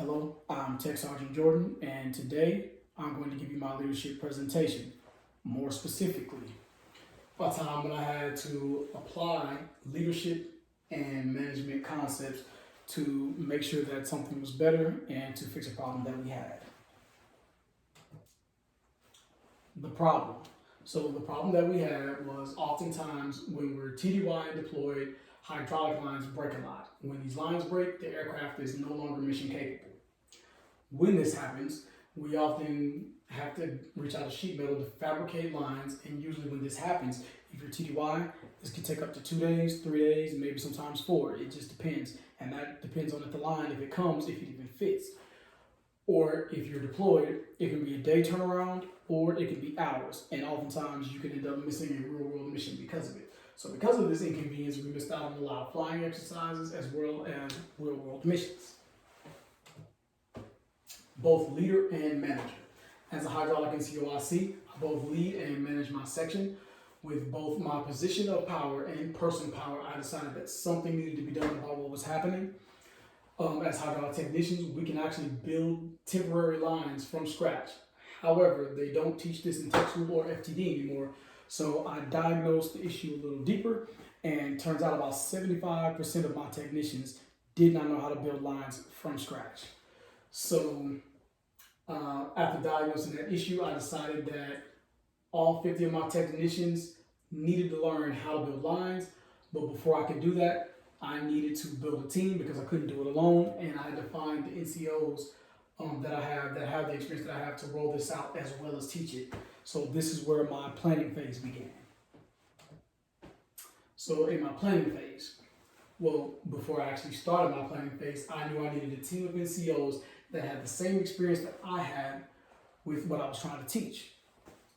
Hello, I'm Tech Sergeant Jordan, and today I'm going to give you my leadership presentation. More specifically, a time when I had to apply leadership and management concepts to make sure that something was better and to fix a problem that we had. The problem. So the problem that we had was oftentimes when we're TDY and deployed, hydraulic lines break a lot. When these lines break, the aircraft is no longer mission capable. When this happens, we often have to reach out to sheet metal to fabricate lines, and usually when this happens, if you're TDY, this can take up to 2 days, 3 days, maybe sometimes 4. It just depends, and that depends on if the line, if it comes, if it even fits. Or if you're deployed, it can be a day turnaround, or it can be hours, and oftentimes you can end up missing a real-world mission because of it. So because of this inconvenience, we missed out on a lot of flying exercises as well as real-world missions. Both leader and manager. As a hydraulic NCOIC, I both lead and manage my section. With both my position of power and person power, I decided that something needed to be done about what was happening. As hydraulic technicians, we can actually build temporary lines from scratch. However, they don't teach this in tech school or FTD anymore. So I diagnosed the issue a little deeper, and turns out about 75% of my technicians did not know how to build lines from scratch. So after diagnosing that issue, I decided that all 50 of my technicians needed to learn how to build lines. But before I could do that, I needed to build a team because I couldn't do it alone. And I had to find the NCOs that have the experience that I have to roll this out as well as teach it. So this is where my planning phase began. So in my planning phase, well, before I actually started my planning phase, I knew I needed a team of NCOs that had the same experience that I had with what I was trying to teach.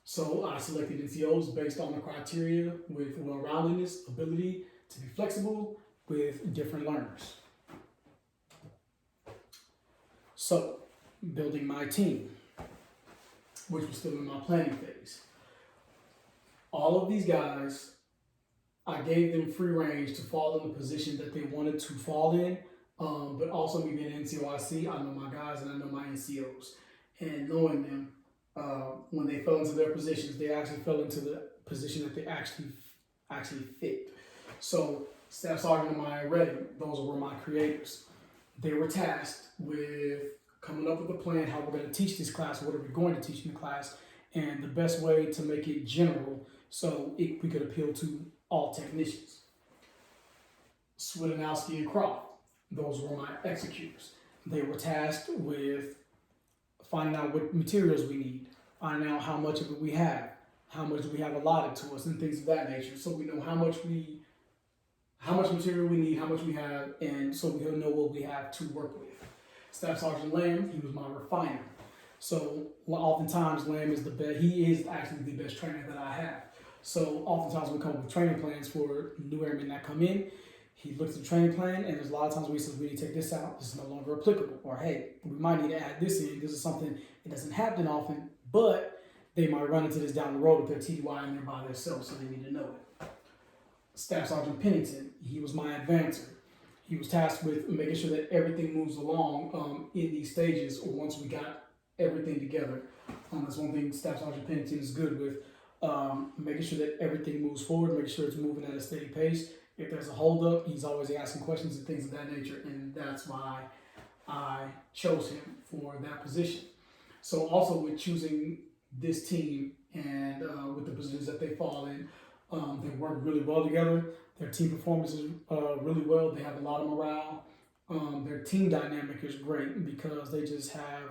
So I selected NCOs based on the criteria with well-roundedness, ability to be flexible with different learners. So, building my team, which was still in my planning phase. All of these guys, I gave them free range to fall in the position that they wanted to fall in, but also me being an NCOIC, I know my guys and I know my NCOs. And knowing them, when they fell into their positions, they actually fell into the position that they actually fit. So Staff Sergeant Amaya Reddy, those were my creators. They were tasked with coming up with a plan, how we're going to teach this class, what are we going to teach in the class, and the best way to make it general so we could appeal to all technicians. Swidinowski and Croft, those were my executors. They were tasked with finding out what materials we need, finding out how much of it we have, how much we have allotted to us, and things of that nature. So we know how much material we need, how much we have, and so we'll know what we have to work with. Staff Sergeant Lamb, he was my refiner. So oftentimes Lamb is he is actually the best trainer that I have. So oftentimes we come up with training plans for new airmen that come in. He looks at the training plan, and there's a lot of times where he says, we need to take this out, this is no longer applicable. Or hey, we might need to add this in. This is something that doesn't happen often, but they might run into this down the road if they're TDY and they're by themselves, so they need to know it. Staff Sergeant Pennington, he was my advancer. He was tasked with making sure that everything moves along in these stages, or once we got everything together. That's one thing Staff Sergeant Pennington is good with, making sure that everything moves forward, making sure it's moving at a steady pace. If there's a holdup, he's always asking questions and things of that nature, and that's why I chose him for that position. So also with choosing this team and with the positions that they fall in, they work really well together. Their team performance is really well. They have a lot of morale. Their team dynamic is great because they just have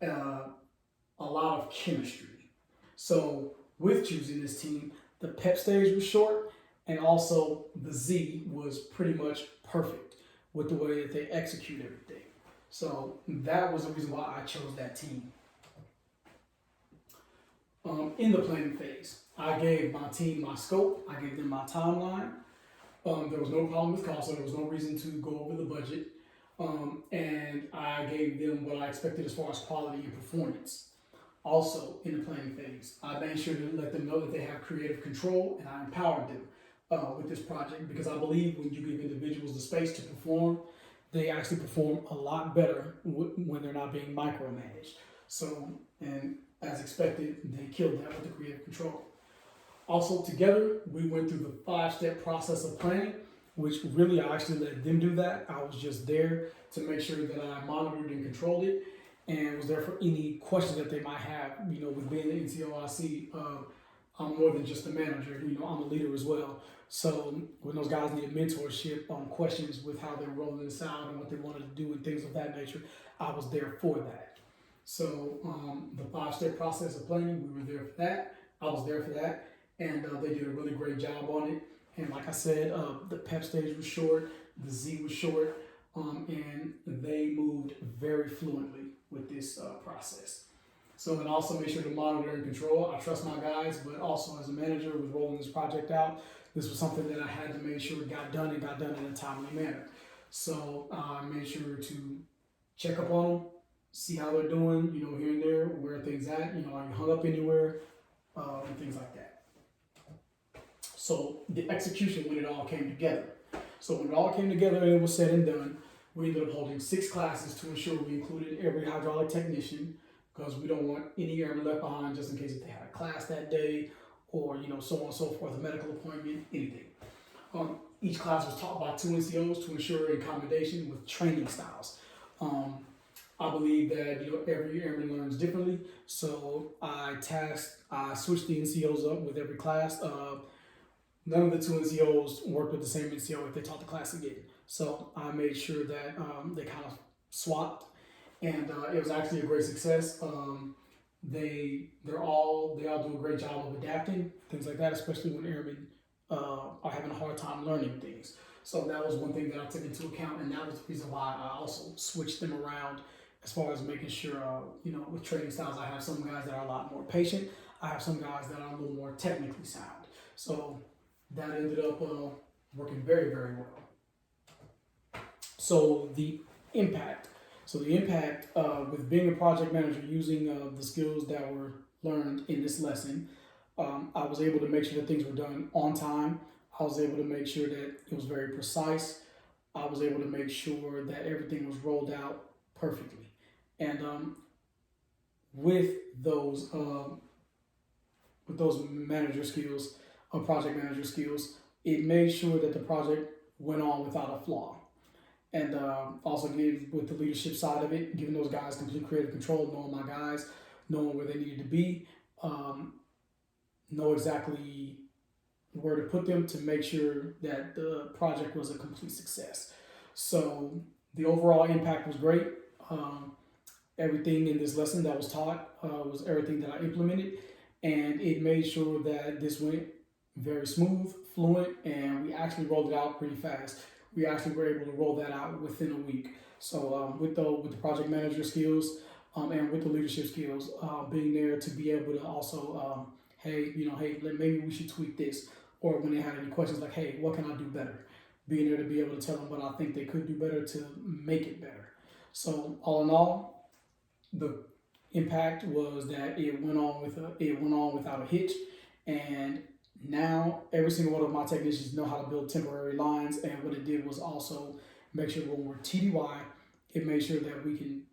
a lot of chemistry. So with choosing this team, the pep stage was short, and also the Z was pretty much perfect with the way that they execute everything. So that was the reason why I chose that team. In the planning phase, I gave my team my scope, I gave them my timeline. There was no problem with cost, so there was no reason to go over the budget. And I gave them what I expected as far as quality and performance. Also, in the planning phase, I made sure to let them know that they have creative control, and I empowered them with this project, because I believe when you give individuals the space to perform, they actually perform a lot better when they're not being micromanaged. So, and as expected, they killed that with the creative control. Also, together, we went through the 5-step process of planning, which really I actually let them do that. I was just there to make sure that I monitored and controlled it, and was there for any questions that they might have. You know, with being the NCO, I see I'm more than just a manager. You know, I'm a leader as well. So when those guys needed mentorship on questions with how they're rolling this out and what they wanted to do and things of that nature, I was there for that. So the 5-step process of planning, we were there for that. I was there for that, and they did a really great job on it. And like I said, the PEP stage was short, the Z was short, and they moved very fluently with this process. So, and also make sure to monitor and control. I trust my guys, but also as a manager was rolling this project out, this was something that I had to make sure it got done and got done in a timely manner. So I made sure to check up on them, see how they're doing, you know, here and there, where are things at, you know, are you hung up anywhere, and things like that. So the execution when it all came together. So when it all came together and it was said and done, we ended up holding 6 classes to ensure we included every hydraulic technician, because we don't want any airman left behind just in case if they had a class that day or, you know, so on and so forth, a medical appointment, anything. Each class was taught by 2 NCOs to ensure accommodation with training styles. I believe that, you know, every airman learns differently, so I switched the NCOs up with every class. None of the 2 NCOs worked with the same NCO if they taught the class again. So I made sure that they kind of swapped, and it was actually a great success. They all do a great job of adapting, things like that, especially when airmen are having a hard time learning things. So that was one thing that I took into account, and that was the reason why I also switched them around as far as making sure, you know, with training styles, I have some guys that are a lot more patient. I have some guys that are a little more technically sound. So that ended up working very, very well. So the impact. With being a project manager, using the skills that were learned in this lesson, I was able to make sure that things were done on time. I was able to make sure that it was very precise. I was able to make sure that everything was rolled out perfectly. And with those manager skills, project manager skills, it made sure that the project went on without a flaw. And also with the leadership side of it, giving those guys complete creative control, knowing my guys, knowing where they needed to be, know exactly where to put them to make sure that the project was a complete success. So the overall impact was great. Everything in this lesson that was taught was everything that I implemented, and it made sure that this went very smooth, fluent, and we actually rolled it out pretty fast. We actually were able to roll that out within a week. So with the project manager skills and with the leadership skills, being there to be able to also, hey, maybe we should tweak this, or when they had any questions like, hey, what can I do better? Being there to be able to tell them what I think they could do better to make it better. So all in all, the impact was that it went on without a hitch, and now every single one of my technicians know how to build temporary lines. And what it did was also make sure when we're TDY, it made sure that we can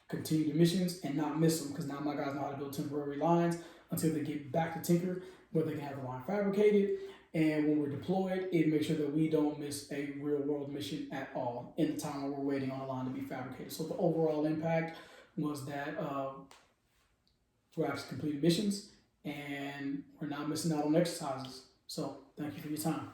continue the missions and not miss them, because now my guys know how to build temporary lines until they get back to Tinker, where they can have the line fabricated. And when we're deployed, it makes sure that we don't miss a real world mission at all in the time where we're waiting on a line to be fabricated. So the overall impact was that we're actually completing missions and we're not missing out on exercises. So thank you for your time.